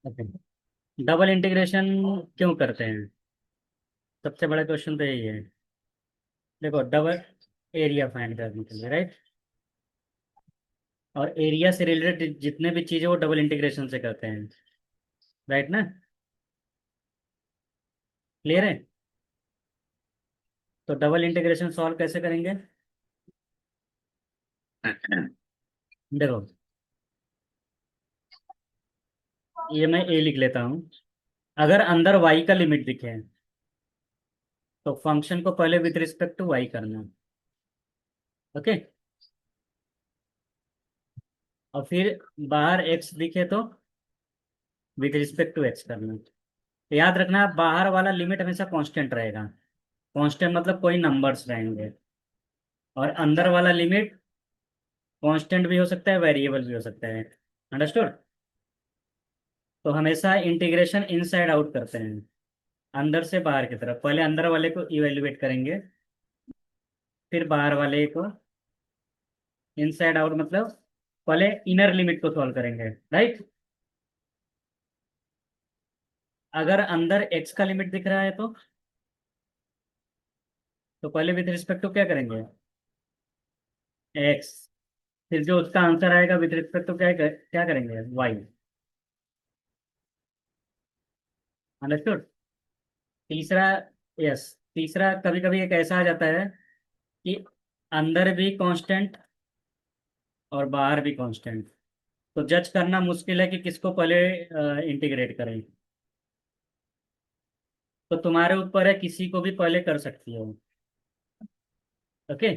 Okay. Double integration क्यों करते हैं? सबसे बड़ा क्वेश्चन तो यही है। देखो, डबल एरिया फाइंड करने के लिए, राइट। और एरिया से रिलेटेड जितने भी चीज़ें वो डबल इंटीग्रेशन से करते हैं, राइट ना। क्लियर है? तो डबल इंटीग्रेशन सॉल्व कैसे करेंगे? देखो, ये मैं ए लिख लेता हूँ। अगर अंदर वाई का लिमिट दिखे तो फंक्शन को पहले विथ रिस्पेक्ट टू वाई करना। ओके। और फिर बाहर एक्स दिखे तो विथ रिस्पेक्ट टू एक्स करना। तो याद रखना, बाहर वाला लिमिट हमेशा कांस्टेंट रहेगा। कांस्टेंट मतलब कोई नंबर्स रहेंगे। और अंदर वाला लिमिट कांस्टेंट भी हो सकता है, वेरिएबल भी हो सकता है। अंडरस्टूड? तो हमेशा इंटीग्रेशन इनसाइड आउट करते हैं, अंदर से बाहर की तरफ। पहले अंदर वाले को इवेल्युएट करेंगे, फिर बाहर वाले को। इनसाइड आउट मतलब पहले इनर लिमिट को सॉल्व करेंगे, राइट। अगर अंदर एक्स का लिमिट दिख रहा है तो पहले विथ रिस्पेक्ट टू क्या करेंगे? एक्स। फिर जो उसका आंसर आएगा विथ रिस्पेक्ट टू क्या करेंगे? वाई। अंडरस्टूड? तीसरा, यस, तीसरा कभी कभी एक ऐसा आ जाता है कि अंदर भी कांस्टेंट और बाहर भी कांस्टेंट। तो जज करना मुश्किल है कि किसको पहले इंटीग्रेट करें। तो तुम्हारे ऊपर है, किसी को भी पहले कर सकती हो। Okay,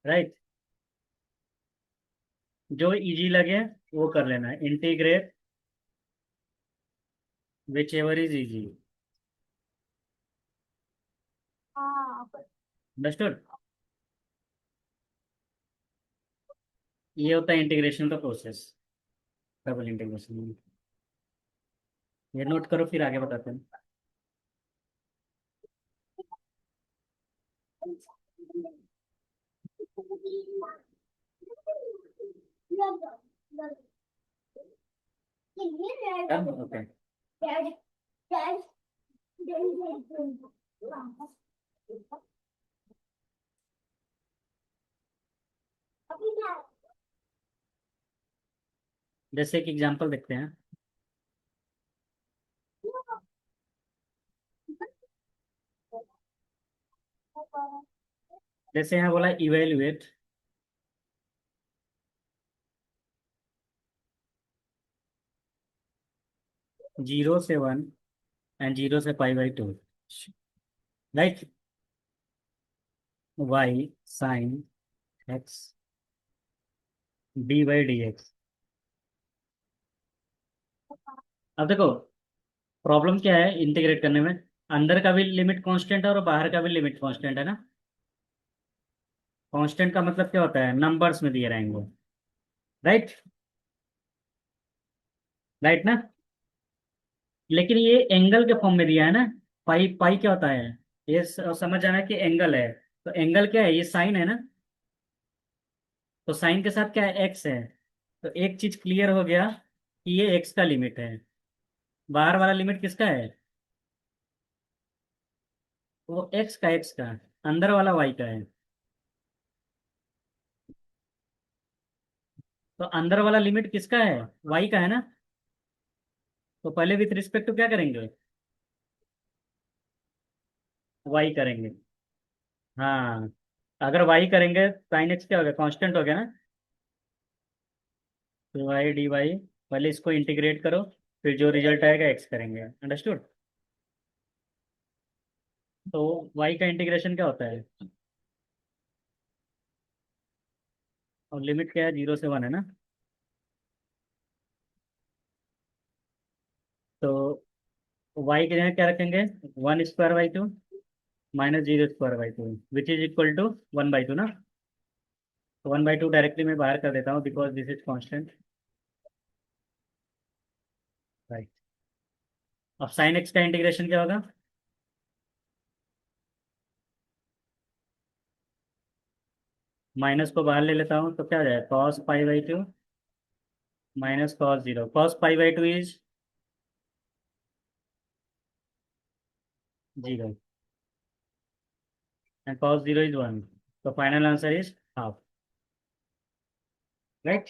right. जो इजी लगे वो कर लेना, integrate which ever is easy. Understood? ये होता है इंटीग्रेशन का प्रोसेस, डबल इंटीग्रेशन। ये नोट करो, फिर आगे बताते हैं। ओके। जैसे एक एग्जांपल देखते हैं। जैसे यहाँ बोला इवेल्युएट 0 से 1 एंड 0 से π/2, right. Y sine x d/dx। अब देखो, प्रॉब्लम क्या है इंटीग्रेट करने में। अंदर का भी लिमिट कांस्टेंट है और बाहर का भी लिमिट कांस्टेंट है ना। कांस्टेंट का मतलब क्या होता है? नंबर्स में दिए रहेंगे, राइट। राइट ना। लेकिन ये एंगल के फॉर्म में दिया है ना। पाई पाई क्या होता है? ये समझ जाना कि एंगल है। तो एंगल क्या है? ये साइन है ना। तो साइन के साथ क्या है? एक्स है। तो एक चीज क्लियर हो गया कि ये एक्स का लिमिट है। बाहर वाला लिमिट किसका है? वो एक्स का। अंदर वाला वाई का है। तो अंदर वाला लिमिट किसका है? वाई का है ना। तो पहले विथ रिस्पेक्ट टू क्या करेंगे? वाई करेंगे। हाँ। अगर वाई करेंगे साइन एक्स क्या हो गया? कांस्टेंट हो गया ना। तो वाई डी वाई, पहले इसको इंटीग्रेट करो, फिर जो रिजल्ट आएगा एक्स करेंगे। अंडरस्टूड? तो वाई का इंटीग्रेशन क्या होता है? और लिमिट क्या है? 0 से 1 है ना। तो वाई की जगह क्या रखेंगे? 1² by 2 minus 0² by 2 which is equal to 1/2 ना। तो 1/2 डायरेक्टली मैं बाहर कर देता हूँ because this is constant, right. अब साइन एक्स का इंटीग्रेशन क्या होगा? माइनस को बाहर ले लेता हूँ तो क्या हो जाएगा? cos π/2 minus cos zero, cos pi by two is zero and cos zero is one, तो final answer is half, right.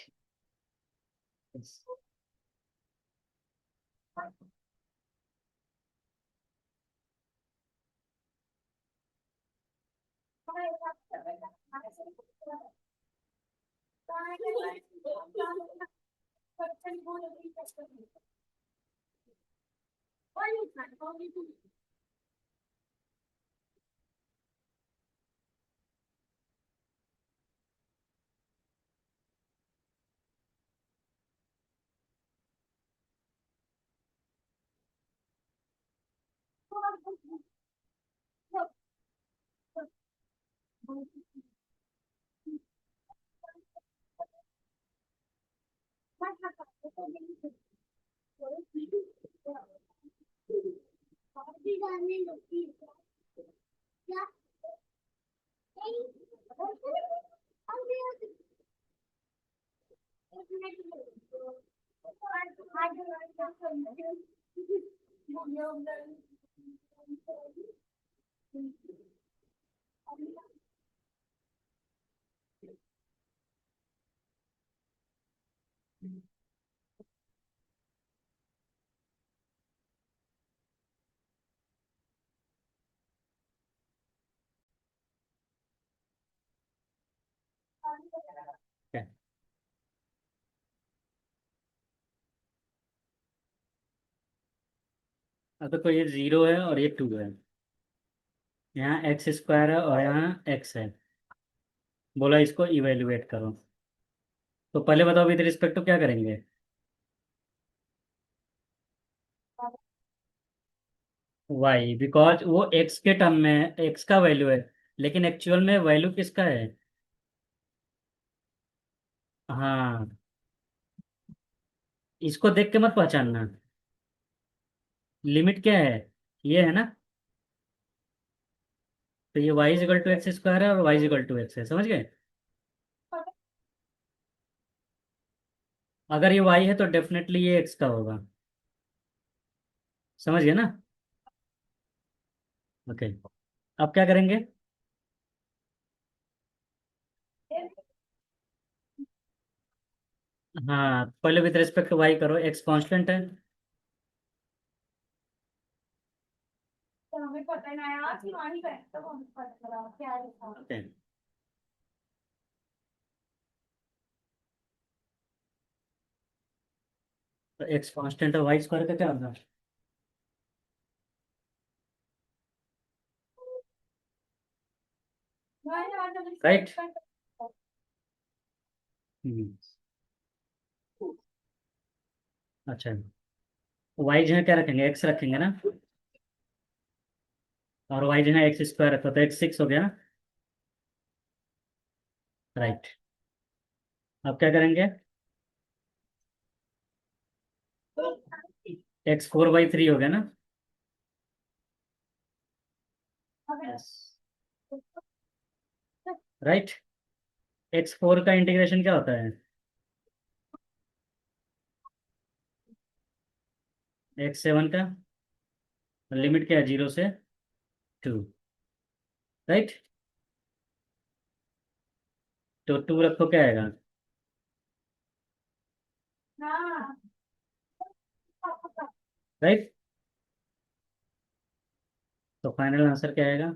अब तो ये जीरो है और ये टू है, यहाँ एक्स स्क्वायर है और यहाँ एक्स है, बोला इसको इवेल्युएट करो। तो पहले बताओ विद रिस्पेक्ट टू क्या करेंगे। वाई, बिकॉज वो एक्स के टर्म में एक्स का वैल्यू है, लेकिन एक्चुअल में वैल्यू किसका है। हाँ, इसको देख के मत पहचानना, लिमिट क्या है, ये है ना। तो ये y is equal to x square है और वाई इजिकल टू एक्स है, समझ गए। अगर ये वाई है तो डेफिनेटली ये एक्स का होगा, समझ गए ना। ओके, अब क्या करेंगे। हाँ, पहले विद रिस्पेक्ट टू वाई करो, एक्स कांस्टेंट है। ओके, तो एक्स कांस्टेंट है, वाई स्क्वायर का क्या होगा। राइट। हम्म, अच्छा, वाई जो है क्या रखेंगे, एक्स रखेंगे ना, और वाई जो है एक्स स्क्वायर रखो, तो एक्स सिक्स हो गया ना। राइट, अब क्या करेंगे, एक्स फोर बाई थ्री हो गया ना। राइट, एक्स फोर का इंटीग्रेशन क्या होता है, एक्स सेवन का लिमिट क्या है, जीरो से टू, राइट। तो टू रखो, क्या आएगा। राइट, तो फाइनल आंसर क्या आएगा,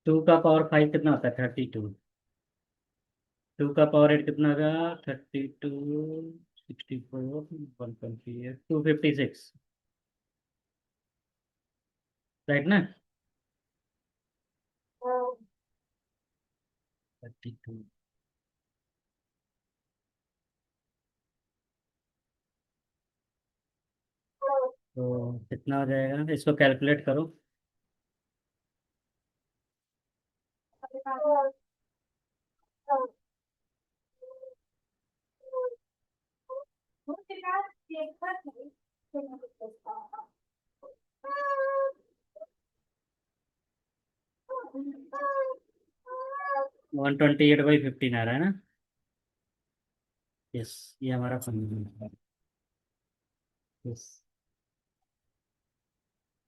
टू का पावर फाइव कितना होता है, 32, टू का पावर एट कितना होगा, 32, 64, 128, 256, राइट ना। 32, तो कितना हो जाएगा, इसको कैलकुलेट करो। 128/15 आ रहा है ना। यस, ये हमारा फंक्शन है। यस।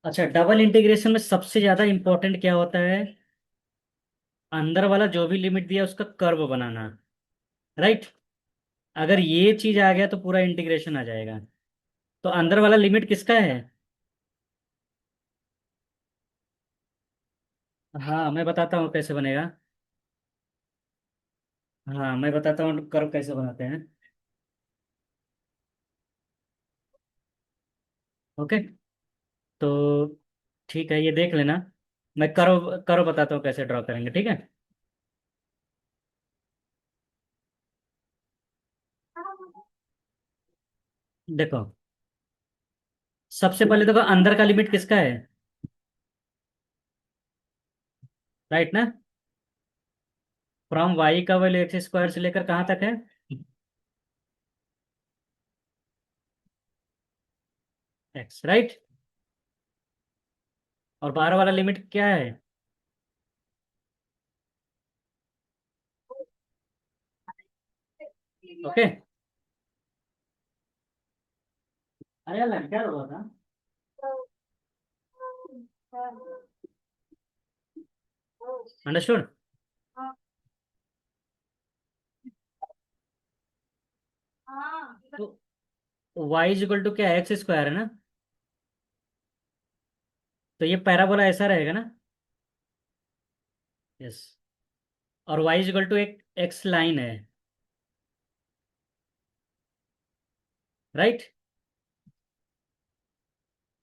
अच्छा, डबल इंटीग्रेशन में सबसे ज्यादा इंपॉर्टेंट क्या होता है? अंदर वाला जो भी लिमिट दिया उसका कर्व बनाना। राइट। अगर ये चीज आ गया तो पूरा इंटीग्रेशन आ जाएगा। तो अंदर वाला लिमिट किसका है? हाँ, मैं बताता हूँ कैसे बनेगा। हाँ, मैं बताता हूँ कर्व कैसे बनाते हैं। ओके। तो ठीक है, ये देख लेना। मैं कर्व कर्व बताता हूँ कैसे ड्रॉ करेंगे, ठीक है। देखो, सबसे पहले देखो अंदर का लिमिट किसका है? राइट ना? फ्रॉम वाई का वैल्यू एक्स स्क्वायर से लेकर कहाँ तक है? X, right. और बाहर वाला लिमिट क्या है? ओके। अरे यार, क्या हुआ था? अंडरस्टूड। तो वाई इज इक्वल टू क्या, एक्स स्क्वायर है ना? तो ये पैराबोला ऐसा रहेगा ना? यस। और वाई इज इक्वल टू एक एक्स लाइन है। राइट।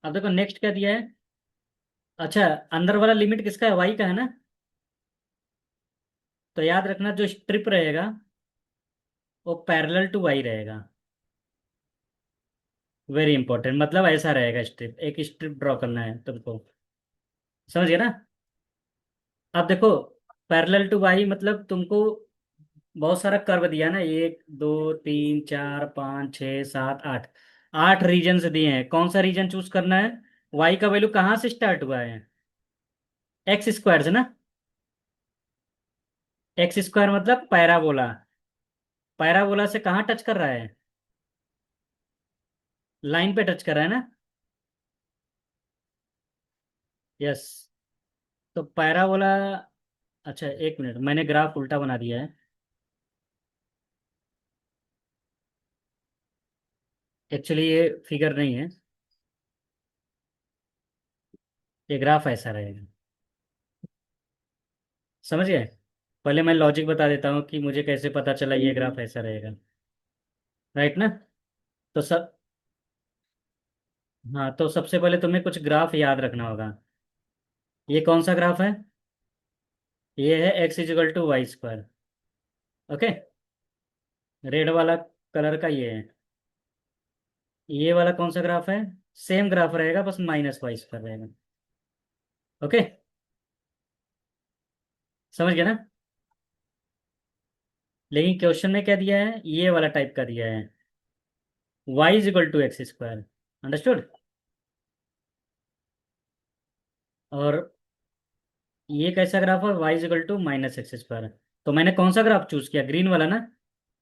अब देखो नेक्स्ट क्या दिया है। अच्छा, अंदर वाला लिमिट किसका है? वाई का है ना? तो याद रखना, जो स्ट्रिप रहेगा वो पैरेलल टू वाई रहेगा। वेरी इंपॉर्टेंट, मतलब ऐसा रहेगा स्ट्रिप, एक स्ट्रिप ड्रॉ करना है तुमको। समझ गए ना? अब देखो, पैरेलल टू वाई मतलब तुमको बहुत सारा कर्व दिया ना, 1 2 3 4 5 6 7 8। 8 रीजन दिए हैं, कौन सा रीजन चूज करना है? वाई का वैल्यू कहाँ से स्टार्ट हुआ है? एक्स स्क्वायर से ना? एक्स स्क्वायर मतलब पैराबोला। पैराबोला से कहाँ टच कर रहा है? लाइन पे टच कर रहा है ना? यस। तो पैराबोला। अच्छा, एक मिनट, मैंने ग्राफ उल्टा बना दिया है। एक्चुअली ये फिगर नहीं है, ये ग्राफ ऐसा रहेगा। समझ गए? पहले मैं लॉजिक बता देता हूँ कि मुझे कैसे पता चला ये ग्राफ ऐसा रहेगा। राइट ना? तो सब हाँ, तो सबसे पहले तुम्हें कुछ ग्राफ याद रखना होगा। ये कौन सा ग्राफ है? ये है x is equal to y square. Okay. Red वाला कलर का ये है। ये वाला कौन सा ग्राफ है? सेम ग्राफ रहेगा, बस माइनस वाई स्क्वायर रहेगा। ओके। समझ गया ना? लेकिन क्वेश्चन में क्या दिया है, ये वाला टाइप का दिया है, Y is equal to x square. Understood? और ये कैसा ग्राफ है? Y is equal to minus x square. तो मैंने कौन सा ग्राफ चूज किया? ग्रीन वाला ना?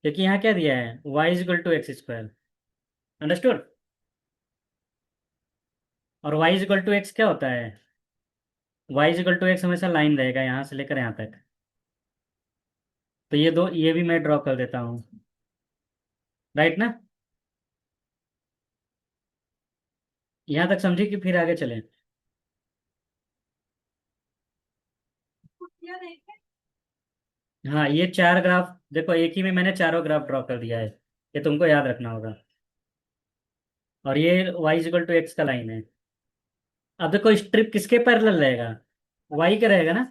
क्योंकि यहाँ क्या दिया है, Y is equal to x square. Understood? और Y is equal to X क्या होता है? Y is equal to X हमेशा लाइन रहेगा यहाँ से लेकर यहाँ तक। तो ये दो, ये भी मैं ड्रॉ कर देता हूँ। राइट ना? यहाँ तक समझे कि फिर आगे चलें? हाँ, ये चार ग्राफ देखो, एक ही में मैंने चारों ग्राफ ड्रॉ कर दिया है। ये तुमको याद रखना होगा। और ये y is equal to x का लाइन है। अब देखो, स्ट्रिप किसके पैरेलल रहेगा? वाई का रहेगा ना?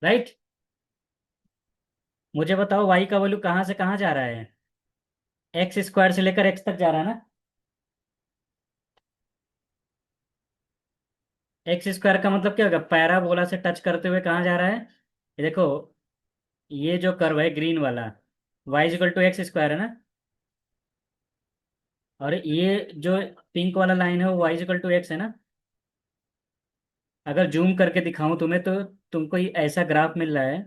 राइट। मुझे बताओ, वाई का वैल्यू कहाँ से कहाँ जा रहा है? एक्स स्क्वायर से लेकर एक्स तक जा रहा है ना? एक्स स्क्वायर का मतलब क्या होगा? पैराबोला से टच करते हुए कहाँ जा रहा है? ये देखो, ये जो कर्व है ग्रीन वाला, y equal to x square है ना? और ये जो पिंक वाला लाइन है वो वाई इक्वल टू एक्स है ना? अगर जूम करके दिखाऊं तुम्हें तो तुमको ये ऐसा ग्राफ मिल रहा है।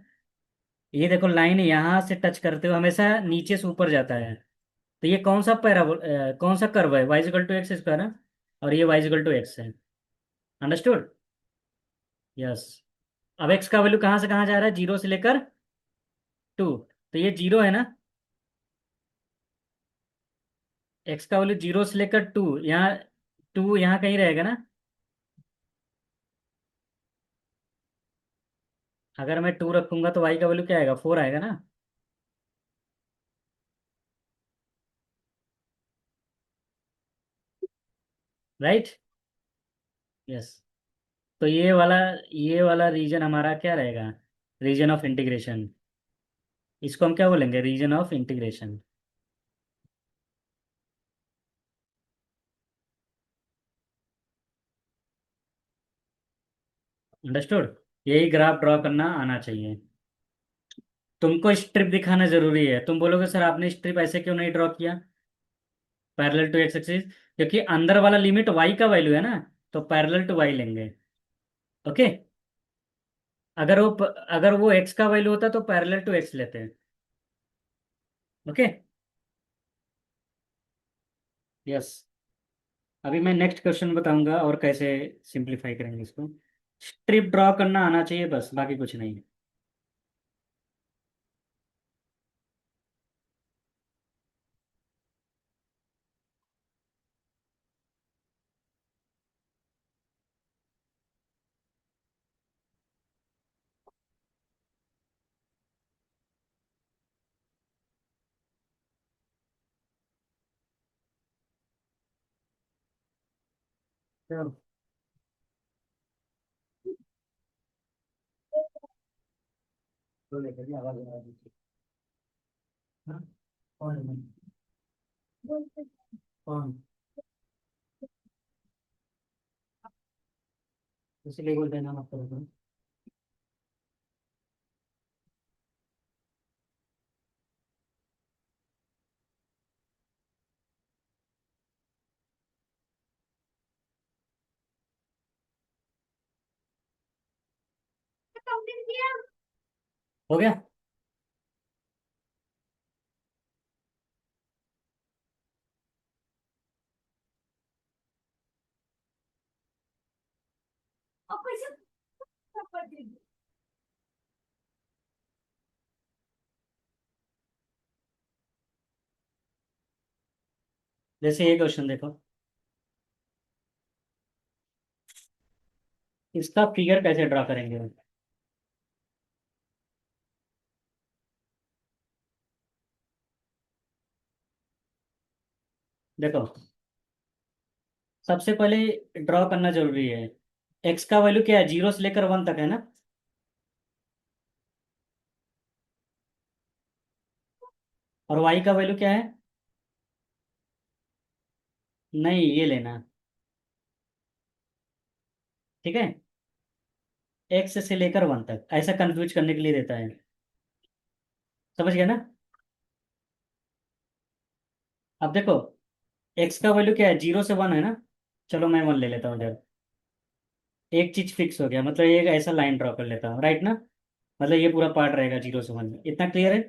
ये देखो लाइन यहाँ से टच करते हुए हमेशा नीचे से ऊपर जाता है। तो ये कौन सा कौन सा कर्व है, y equal to x square है, और ये वाई इक्वल टू एक्स है। अंडरस्टूड। यस। अब एक्स का वैल्यू कहाँ से कहाँ जा रहा है, जीरो से लेकर टू। तो ये जीरो है ना, एक्स का वैल्यू जीरो से लेकर टू, यहाँ टू यहाँ कहीं रहेगा ना। अगर मैं टू रखूंगा तो वाई का वैल्यू क्या आएगा, फोर आएगा ना। राइट। यस। तो ये वाला रीजन हमारा क्या रहेगा, रीजन ऑफ इंटीग्रेशन। इसको हम क्या बोलेंगे, रीजन ऑफ इंटीग्रेशन। अंडरस्टूड। यही ग्राफ ड्रॉ करना आना चाहिए। तुमको स्ट्रिप दिखाना जरूरी है, तुम बोलोगे सर आपने स्ट्रिप ऐसे क्यों नहीं ड्रॉ किया, पैरेलल टू एक्स एक्सिस, क्योंकि अंदर वाला लिमिट वाई का वैल्यू है ना, तो पैरेलल टू वाई लेंगे। ओके। अगर वो एक्स का वैल्यू होता तो पैरेलल टू एक्स लेते हैं। ओके। यस। अभी मैं नेक्स्ट क्वेश्चन बताऊंगा और कैसे सिंप्लीफाई करेंगे इसको। स्ट्रिप ड्रॉ करना आना चाहिए बस, बाकी कुछ नहीं। चलो। तो लेकर के आवाज आ रही थी। हाँ? कौन है? कौन? इसलिए बोलते हैं ना मत करो। हो गया। जैसे ये क्वेश्चन देखो, इसका फिगर कैसे ड्रा करेंगे। देखो, सबसे पहले ड्रॉ करना जरूरी है। एक्स का वैल्यू क्या है, जीरो से लेकर वन तक है ना। और वाई का वैल्यू क्या है, नहीं ये लेना। ठीक है। एक्स से लेकर वन तक ऐसा कंफ्यूज करने के लिए देता है। समझ गया ना। अब देखो, एक्स का वैल्यू क्या है, जीरो से वन है ना। चलो मैं वन ले लेता हूँ इधर। एक चीज फिक्स हो गया, मतलब एक ऐसा लाइन ड्रॉ कर लेता हूँ, राइट ना। मतलब ये पूरा पार्ट रहेगा जीरो से वन में, इतना क्लियर है।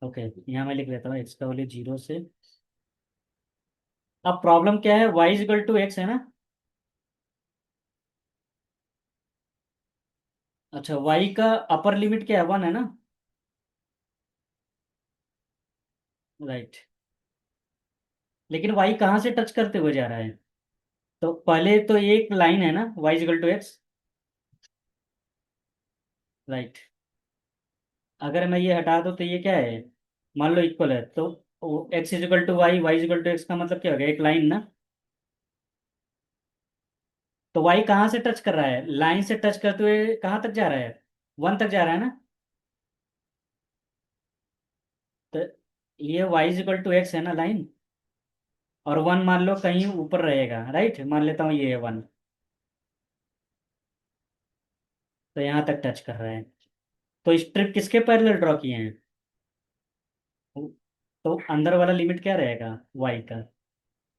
ओके। यहाँ मैं लिख लेता हूँ एक्स का वैल्यू जीरो से। अब प्रॉब्लम क्या है, वाई इक्वल टू एक्स है ना। अच्छा, वाई का अपर लिमिट क्या है, वन है ना। राइट। लेकिन वाई कहाँ से टच करते हुए जा रहा है, तो पहले तो एक लाइन है ना, y equal to x. Right. अगर मैं ये हटा दूँ तो ये क्या है, मान लो इक्वल है, तो x is equal to y, y is equal to x का मतलब क्या हो गया, एक लाइन ना। तो वाई कहाँ से टच कर रहा है, लाइन से टच करते हुए कहाँ तक जा रहा है, वन तक जा रहा है ना। तो ये y is equal to x है ना लाइन, और वन मान लो कहीं ऊपर रहेगा, राइट, मान लेता हूँ ये है वन। तो यहाँ तक टच कर रहा है। तो स्ट्रिप किसके पैरेलल ड्रॉ किए हैं, तो अंदर वाला लिमिट क्या रहेगा, वाई का,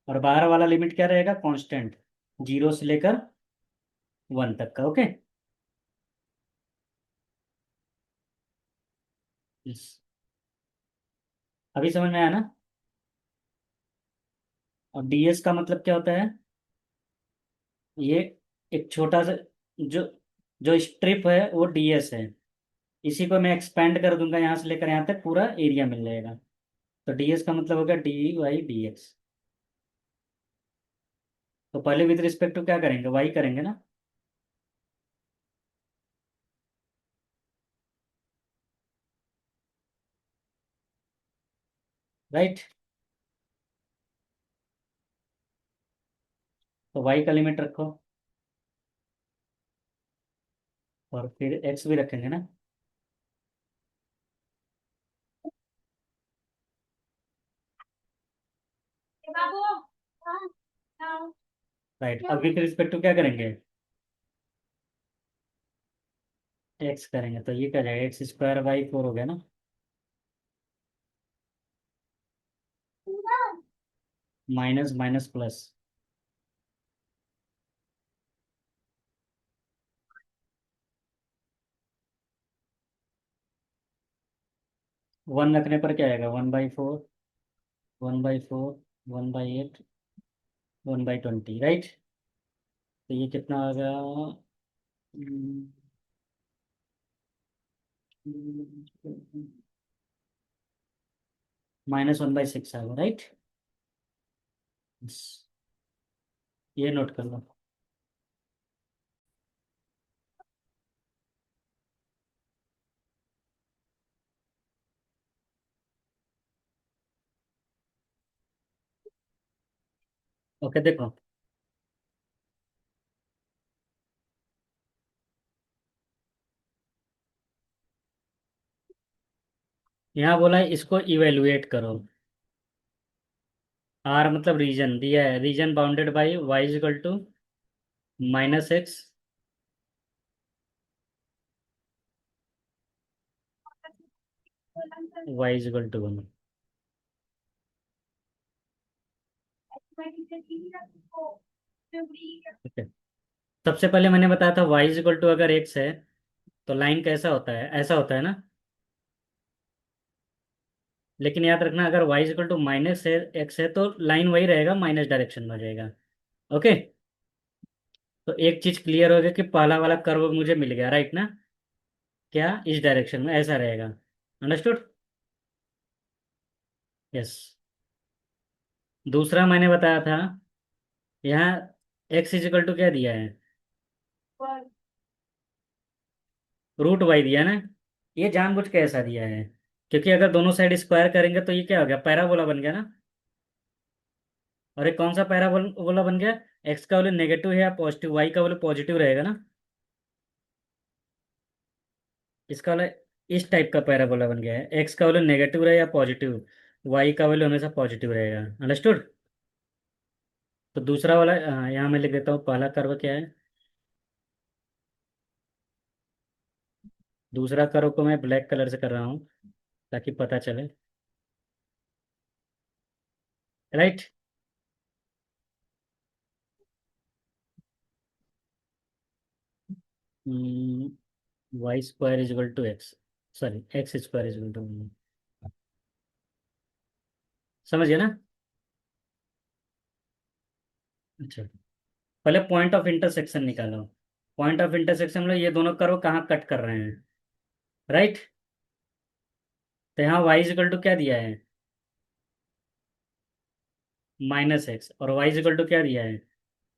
और बाहर वाला लिमिट क्या रहेगा, कांस्टेंट, जीरो से लेकर वन तक का। ओके। Yes. अभी समझ में आया ना? और डीएस का मतलब क्या होता है? ये एक छोटा सा, जो जो स्ट्रिप है वो डीएस है। इसी को मैं एक्सपेंड कर दूंगा, यहाँ से लेकर यहाँ तक पूरा एरिया मिल जाएगा। तो डीएस का मतलब होगा डी वाई डी एक्स। तो पहले विद रिस्पेक्ट टू क्या करेंगे, वाई करेंगे ना। राइट। तो वाई का लिमिट रखो, और फिर एक्स भी रखेंगे ना। राइट, अब विद रिस्पेक्ट टू क्या करेंगे, एक्स करेंगे। तो ये क्या जाएगा, एक्स स्क्वायर बाई फोर हो गया ना। Minus minus plus. वन रखने पर क्या आएगा, one by four, one by four, one by eight, one by twenty. Right. तो ये कितना आ गया, माइनस वन बाई सिक्स आ गया। राइट। ये नोट कर लो। ओके देखो, यहाँ बोला है इसको इवेलुएट करो। आर मतलब रीजन दिया है, region bounded by y is equal to minus x, y is equal to one. Okay. सबसे पहले मैंने बताया था वाई इजिकल टू अगर एक्स है तो लाइन कैसा होता है, ऐसा होता है ना। लेकिन याद रखना अगर वाई इजिकल टू माइनस है एक्स है तो लाइन वही रहेगा, माइनस डायरेक्शन में हो जाएगा। ओके। तो एक चीज क्लियर हो गया कि पहला वाला कर्व मुझे मिल गया, राइट ना। क्या इस डायरेक्शन में ऐसा रहेगा। अंडरस्टूड। यस। दूसरा मैंने बताया था, यहाँ एक्स इजिकल टू क्या दिया है, रूट वाई दिया ना। ये जानबूझ के ऐसा दिया है क्योंकि अगर दोनों साइड स्क्वायर करेंगे तो ये क्या हो गया, पैराबोला बन गया ना। और ये कौन सा पैराबोला बन गया, एक्स का वैल्यू नेगेटिव है या पॉजिटिव, वाई का वैल्यू पॉजिटिव रहेगा ना। इसका वाला इस टाइप का पैराबोला बन गया है, एक्स का वैल्यू नेगेटिव रहे या पॉजिटिव, वाई का वैल्यू हमेशा पॉजिटिव रहेगा। अंडरस्टूड। तो दूसरा वाला यहाँ मैं लिख देता हूँ, पहला कर्व क्या है। दूसरा कर्व को मैं ब्लैक कलर से कर रहा हूँ ताकि पता चले। Right. Y square is equal to x, sorry x square is equal to, समझ गया ना। अच्छा, पहले पॉइंट ऑफ इंटरसेक्शन निकालो। पॉइंट ऑफ इंटरसेक्शन में ये दोनों कर्व कहाँ कट कर रहे हैं, राइट। तो यहाँ वाई इजिकल टू क्या दिया है, माइनस एक्स, और वाई इजिकल टू क्या दिया है,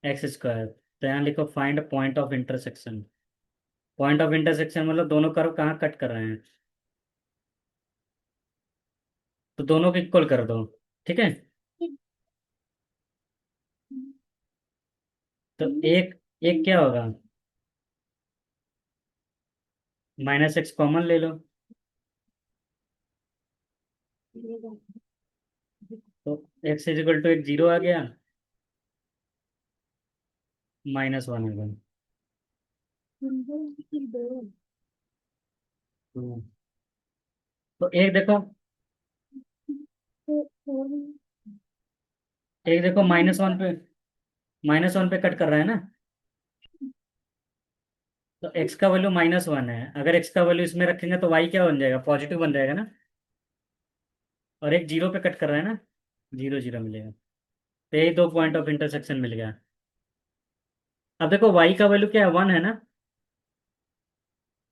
एक्स स्क्वायर। तो यहाँ लिखो find point of intersection. Point of intersection मतलब दोनों कर्व कहाँ कट कर रहे हैं, तो दोनों को इक्वल कर दो। ठीक है। तो एक एक क्या होगा, माइनस एक्स कॉमन ले लो। तो एक्स इजिकल टू एक जीरो आ गया, माइनस वन आ गया। हम्म। तो एक देखो, एक देखो माइनस वन पे कट कर रहा है ना। तो एक्स का वैल्यू -1 है, अगर एक्स का वैल्यू इसमें रखेंगे तो वाई क्या बन जाएगा, पॉजिटिव बन जाएगा ना। और एक जीरो पे कट कर रहा है ना, जीरो जीरो मिलेगा। तो यही दो पॉइंट ऑफ इंटरसेक्शन मिल गया। अब देखो वाई का वैल्यू क्या है, 1 है ना,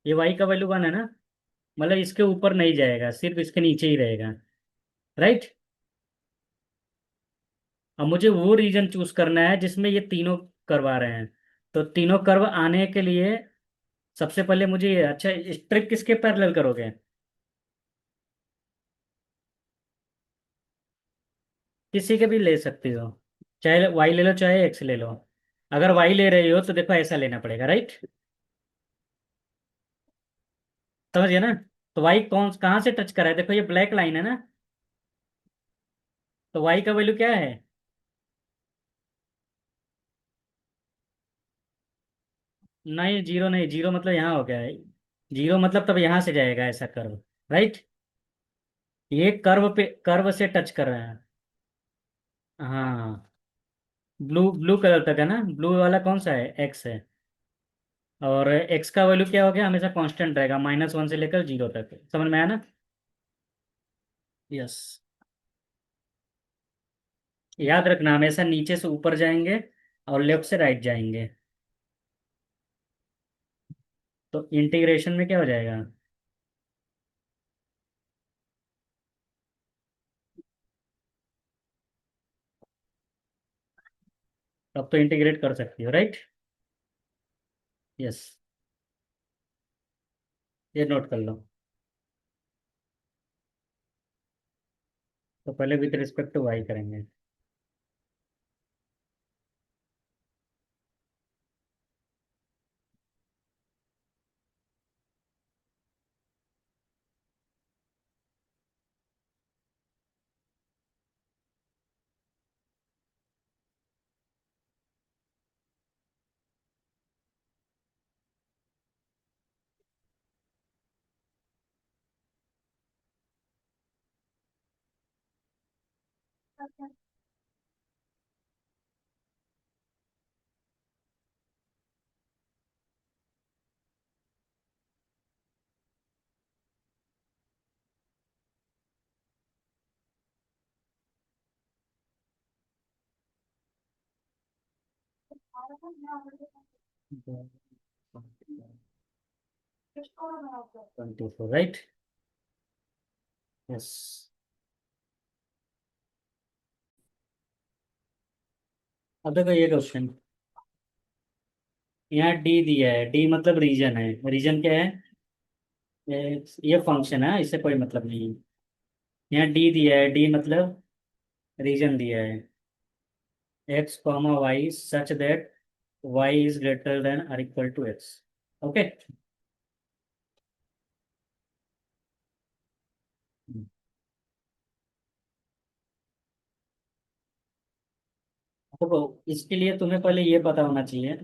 ये वाई का वैल्यू 1 है ना, मतलब इसके ऊपर नहीं जाएगा, सिर्फ इसके नीचे ही रहेगा। राइट। अब मुझे वो रीजन चूज करना है जिसमें ये तीनों कर्व आ रहे हैं। तो तीनों कर्व आने के लिए सबसे पहले मुझे अच्छा स्ट्रिप किसके पैरेलल करोगे। किसी के भी ले सकते हो, चाहे वाई ले लो चाहे एक्स ले लो। अगर वाई ले रहे हो तो देखो ऐसा लेना पड़ेगा, राइट। समझ गया ना। तो वाई कौन कहाँ से टच कर रहा है, देखो ये ब्लैक लाइन है ना, तो वाई का वैल्यू क्या है। नहीं जीरो नहीं, जीरो मतलब यहाँ हो गया है, जीरो मतलब तब यहाँ से जाएगा ऐसा कर्व। राइट। ये कर्व पे कर्व से टच कर रहा है। हाँ, ब्लू ब्लू कलर तक है ना, ब्लू वाला कौन सा है, एक्स है। और एक्स का वैल्यू क्या हो गया, हमेशा कांस्टेंट रहेगा, -1 से लेकर जीरो तक, समझ में आया ना। यस। याद रखना हमेशा नीचे से ऊपर जाएंगे और लेफ्ट से राइट जाएंगे। तो इंटीग्रेशन में क्या हो जाएगा। अब तो इंटीग्रेट कर सकती हो, राइट। यस। ये नोट कर लो। तो पहले विद रिस्पेक्ट टू वाई करेंगे। Twenty four, right. यस। अब देखो ये क्वेश्चन, यहाँ डी दिया है, डी मतलब रीजन है, रीजन क्या है, ये फंक्शन है, इससे कोई मतलब नहीं है। यहाँ डी दिया है, डी मतलब रीजन दिया है, x comma y such that y is greater than और इक्वल टू एक्स। ओके। तो इसके लिए तुम्हें पहले ये पता होना चाहिए,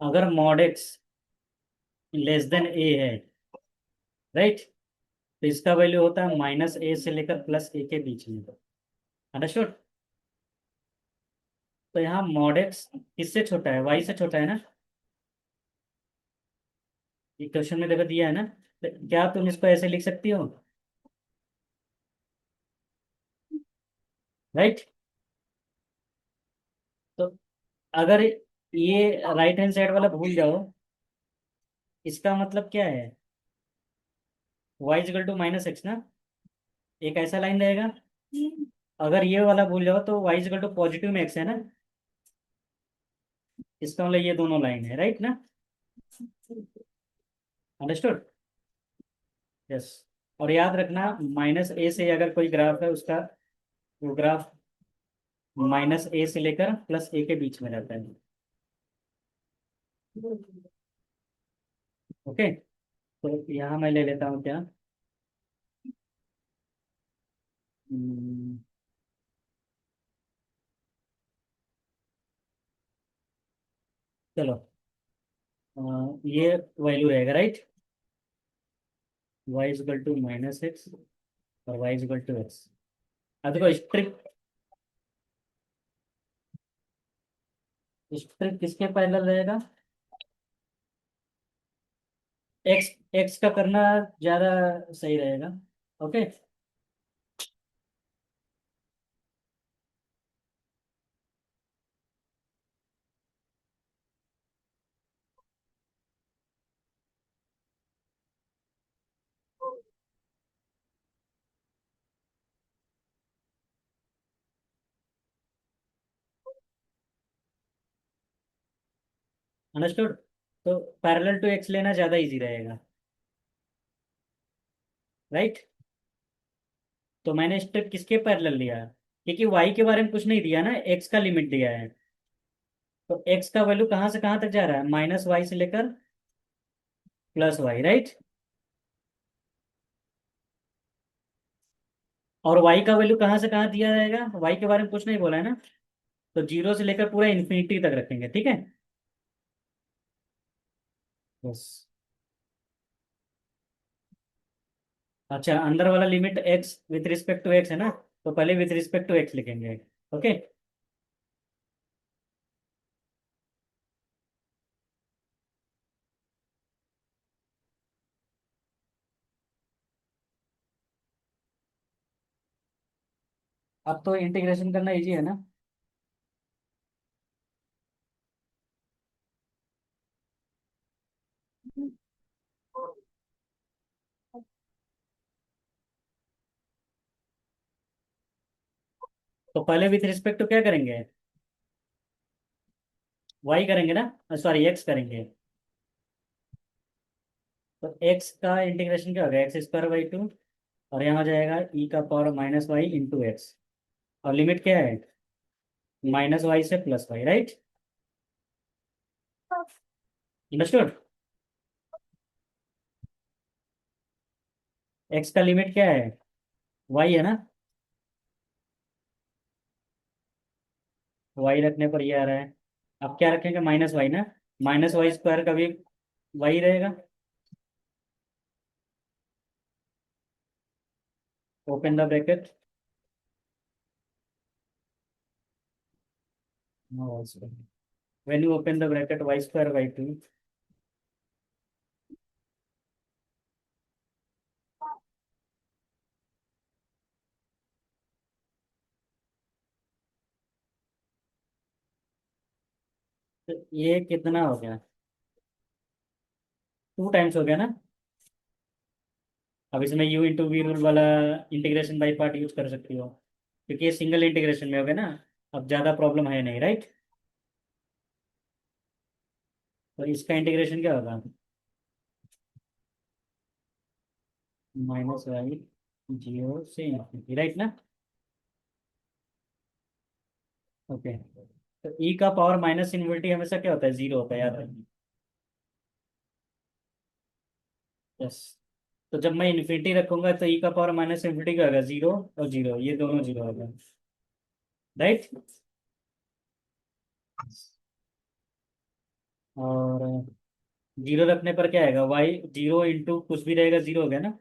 अगर मॉड एक्स लेस देन ए है, राइट, तो इसका वैल्यू होता है -a से लेकर +a के बीच में। अंडरस्टूड। तो यहाँ मॉड एक्स किससे छोटा है, वाई से छोटा है ना, ये क्वेश्चन में देखो दिया है ना। तो क्या तुम इसको ऐसे लिख सकती हो, राइट। तो अगर ये राइट हैंड साइड वाला भूल जाओ, इसका मतलब क्या है, वाई इजकल टू -x ना, एक ऐसा लाइन रहेगा। अगर ये वाला भूल जाओ तो वाई इजकल टू पॉजिटिव में x है ना, इसका मतलब ये दोनों लाइन है, राइट ना। अंडरस्टूड। यस। और याद रखना, -a से अगर कोई ग्राफ है उसका, वो ग्राफ -a से लेकर +a के बीच में रहता है। ओके। तो यहाँ मैं ले लेता हूँ क्या, हम्म, चलो, ये वैल्यू रहेगा, right, y is equal to -x और वाई इजकल टू एक्स। अब देखो स्ट्रिप, स्ट्रिप किसके पैरेलल रहेगा, एक्स एक्स का करना ज्यादा सही रहेगा। ओके। अंडरस्टूड। तो पैरेलल टू एक्स लेना ज्यादा इजी रहेगा। राइट। तो मैंने स्टेप किसके पैरेलल लिया है? क्योंकि वाई के बारे में कुछ नहीं दिया ना, एक्स का लिमिट दिया है। तो एक्स का वैल्यू कहाँ से कहाँ तक जा रहा है? माइनस वाई से लेकर प्लस वाई, राइट। और वाई का वैल्यू कहाँ से कहाँ दिया जाएगा? वाई के बारे में कुछ नहीं बोला है ना। तो जीरो से लेकर पूरा इन्फिनिटी तक रखेंगे, ठीक है। बस। अच्छा, अंदर वाला limit x with respect to x है ना, तो पहले विथ रिस्पेक्ट टू एक्स लिखेंगे। ओके। अब तो इंटीग्रेशन करना इजी है ना। तो पहले विथ रिस्पेक्ट टू क्या करेंगे? वाई करेंगे ना, सॉरी एक्स करेंगे। तो एक्स का इंटीग्रेशन क्या होगा? X square by two. और यहाँ हो जाएगा ई का power minus y into x. और लिमिट क्या है? माइनस वाई से plus y, right. Understood. X का लिमिट क्या है? वाई है ना। वाई रखने पर ये आ रहा है। अब क्या रखेंगे? माइनस वाई ना। माइनस वाई स्क्वायर का भी वही रहेगा। Open the bracket. When you open the bracket y square by two. तो ये कितना हो गया? टू टाइम्स हो गया ना। अब इसमें यू इंटू वी रूल वाला इंटीग्रेशन बाई पार्ट यूज कर सकती हो, क्योंकि ये सिंगल इंटीग्रेशन में हो गया ना। अब ज्यादा प्रॉब्लम है नहीं, राइट। तो इसका इंटीग्रेशन क्या होगा? माइनस वाई जीरो से इन्फिनिटी, राइट ना। ओके। तो ई का पावर माइनस इन्फिनिटी हमेशा क्या होता है? जीरो होता है, याद रखिए। यस। तो जब मैं इन्फिनिटी रखूंगा तो ई का पावर माइनस इन्फिनिटी क्या होगा? जीरो और जीरो, ये दोनों जीरो होगा, राइट। और जीरो रखने पर क्या आएगा? वाई जीरो इंटू कुछ भी रहेगा, जीरो हो गया ना।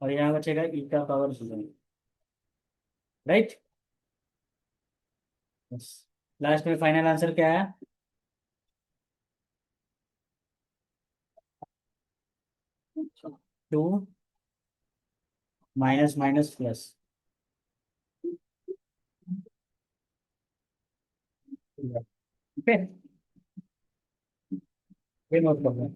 और यहाँ बचेगा ई का power zero, right. Yes. Last में फाइनल आंसर क्या है? Two minus minus plus. ठीक है। कोई नोट करना।